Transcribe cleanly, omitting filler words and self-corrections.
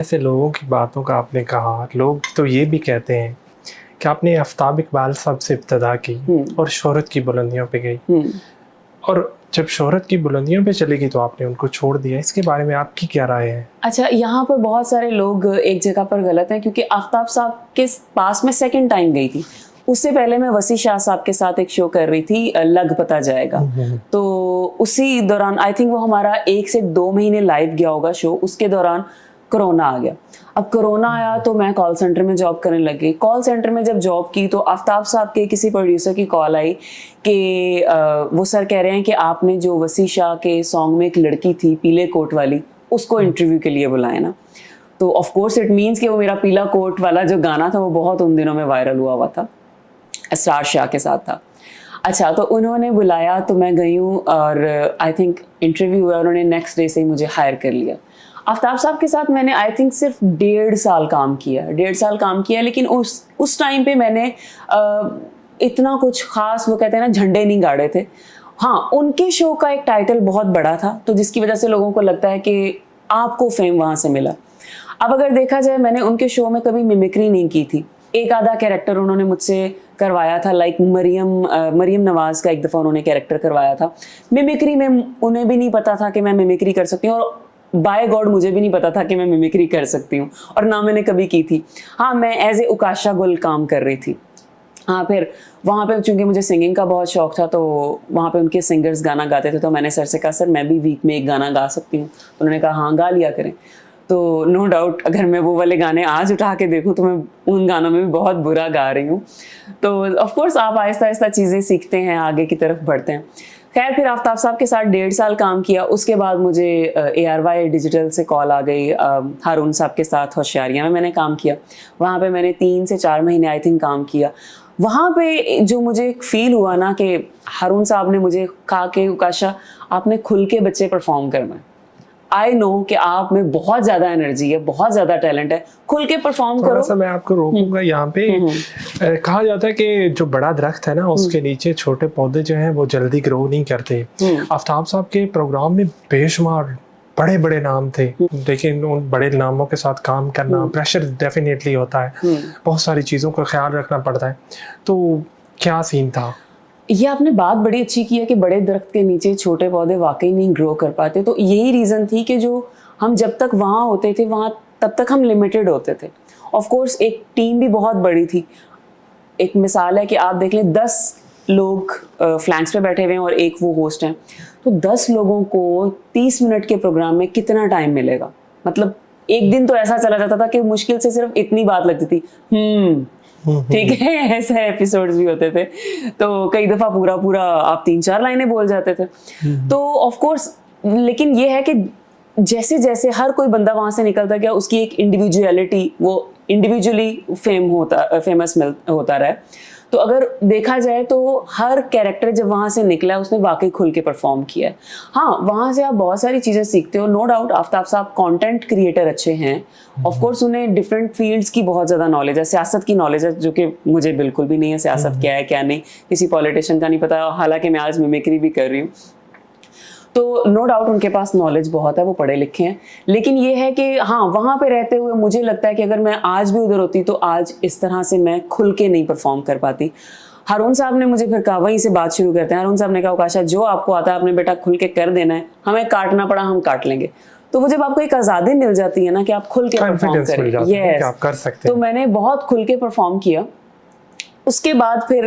ऐसे लोगों की बातों का आपने कहा, लोग तो ये भी कहते हैं कि आपने आफ़ताब इकबाल साहब से इब्तिदा की और शोहरत की बुलंदियों पे गई, और जब शोहरत की बुलंदियों पे चली गई तो आपने उनको छोड़ दिया। इसके बारे में आपकी क्या राय है? अच्छा, यहाँ पर बहुत सारे लोग एक जगह पर गलत हैं, क्योंकि आफ़ताब साहब के पास में सेकंड टाइम गई थी। उससे पहले मैं वसी शाह साहब के साथ एक शो कर रही थी, लग पता जाएगा। तो उसी दौरान आई थिंक वो हमारा 1 से 2 महीने लाइव गया होगा शो। उसके दौरान कोरोना आ गया। अब कोरोना आया तो मैं कॉल सेंटर में जॉब करने लग गई। कॉल सेंटर में जब जॉब की तो आफ़ताब साहब के किसी प्रोड्यूसर की कॉल आई कि वो सर कह रहे हैं कि आपने जो वसी शाह के सॉन्ग में एक लड़की थी पीले कोट वाली, उसको इंटरव्यू के लिए बुलाया ना। तो ऑफ कोर्स इट मीन्स कि वो मेरा पीला कोट वाला जो गाना था वो बहुत उन दिनों में वायरल हुआ था, असरार शाह के साथ था। अच्छा, तो उन्होंने बुलाया तो मैं गई हूँ और आई थिंक इंटरव्यू हुआ, उन्होंने नेक्स्ट डे से ही मुझे हायर कर लिया। आफ़ताब साहब के साथ मैंने आई थिंक सिर्फ 1.5 साल काम किया, लेकिन उस टाइम पे मैंने इतना कुछ खास, वो कहते हैं ना, झंडे नहीं गाड़े थे। हाँ, उनके शो का एक टाइटल बहुत बड़ा था, तो जिसकी वजह से लोगों को लगता है कि आपको फेम वहाँ से मिला। अब अगर देखा जाए, मैंने उनके शो में कभी मिमिक्री नहीं की थी। एक आधा कैरेक्टर उन्होंने मुझसे करवाया था, लाइक मरियम नवाज का एक दफ़ा उन्होंने कैरेक्टर करवाया था। मिमिक्री में उन्हें भी नहीं पता था कि मैं मिमिक्री कर सकती हूँ, और बाय गॉड मुझे भी नहीं पता था कि मैं मिमिक्री कर सकती हूँ, और ना मैंने कभी की थी। हाँ, मैं एज ए उकाशा गुल काम कर रही थी। हाँ, फिर वहाँ पे चूँकि मुझे सिंगिंग का बहुत शौक था, तो वहाँ पे उनके सिंगर्स गाना गाते थे, तो मैंने सर से कहा, सर मैं भी वीक में एक गाना गा सकती हूँ? तो उन्होंने कहा हाँ, गा लिया करें। तो नो डाउट अगर मैं वो वाले गाने आज उठा के देखूँ तो मैं उन गानों में भी बहुत बुरा गा रही हूँ। तो ऑफ कोर्स आप आहिस्ता आहिस्ता चीज़ें सीखते हैं, आगे की तरफ बढ़ते हैं। खैर, फिर आफ़ताब साहब के साथ 1.5 साल काम किया। उसके बाद मुझे ARY डिजिटल से कॉल आ गई। हारून साहब के साथ होशियारियाँ में मैंने काम किया। वहाँ पे मैंने 3 से 4 महीने आई थिंक काम किया। वहाँ पे जो मुझे एक फ़ील हुआ ना, कि हारून साहब ने मुझे कहा कि उकाशा, आपने खुल के बच्चे परफॉर्म करना है। आई नो कि आप में बहुत ज़्यादा एनर्जी है, बहुत ज़्यादा टैलेंट है, खुल के परफॉर्म करो। थोड़ा-सा मैं आपको रोकूंगा यहाँ पे। कहा जाता है कि जो बड़ा दरख्त है ना, उसके नीचे छोटे पौधे जो हैं वो जल्दी ग्रो नहीं करते। आफ़ताब साहब के प्रोग्राम में बेशुमार बड़े-बड़े नाम थे, लेकिन उन बड़े नामों के साथ काम करना प्रेशर डेफिनेटली होता है, बहुत सारी चीज़ों का ख्याल रखना पड़ता है। तो क्या सीन था? ये आपने बात बड़ी अच्छी की है कि बड़े दरख्त के नीचे छोटे पौधे वाकई नहीं ग्रो कर पाते। तो यही रीज़न थी कि जो हम जब तक वहाँ होते थे, वहाँ तब तक हम लिमिटेड होते थे। ऑफ कोर्स एक टीम भी बहुत बड़ी थी। एक मिसाल है कि आप देख लें, 10 लोग फ्लैंक्स पे बैठे हुए हैं और एक वो होस्ट हैं, तो 10 लोगों को 30 मिनट के प्रोग्राम में कितना टाइम मिलेगा? मतलब एक दिन तो ऐसा चला जाता था कि मुश्किल से सिर्फ इतनी बात लगती थी, ठीक है, ऐसे एपिसोड्स भी होते थे। तो कई दफ़ा पूरा आप 3-4 लाइनें बोल जाते थे। तो ऑफ कोर्स, लेकिन ये है कि जैसे जैसे हर कोई बंदा वहाँ से निकलता गया, उसकी एक इंडिविजुअलिटी, वो इंडिविजुअली फेमस होता रहा। तो अगर देखा जाए तो हर कैरेक्टर जब वहाँ से निकला, उसने वाकई खुल के परफॉर्म किया है। हाँ, वहाँ से आप बहुत सारी चीज़ें सीखते हो, नो डाउट। आफ़ताब साहब कंटेंट क्रिएटर अच्छे हैं। ऑफ कोर्स उन्हें डिफरेंट फील्ड्स की बहुत ज़्यादा नॉलेज है, सियासत की नॉलेज है, जो कि मुझे बिल्कुल भी नहीं है। सियासत क्या है क्या नहीं, किसी पॉलिटिशियन का नहीं पता, हालांकि मैं आज मिमिक्री भी कर रही हूँ। तो नो डाउट उनके पास नॉलेज बहुत है, वो पढ़े लिखे हैं। लेकिन ये है कि हाँ, वहाँ पे रहते हुए मुझे लगता है कि अगर मैं आज भी उधर होती तो आज इस तरह से मैं खुल के नहीं परफॉर्म कर पाती। हारून साहब ने मुझे फिर कहा, वहीं से बात शुरू करते हैं। हारून साहब ने कहा, उकाशा जो आपको आता है आपने बेटा खुल के कर देना है, हमें काटना पड़ा हम काट लेंगे। तो वो जब आपको एक आज़ादी मिल जाती है ना कि आप खुल के परफॉर्म करें, आप कर सकते हैं। तो मैंने बहुत खुल के परफॉर्म किया। उसके बाद फिर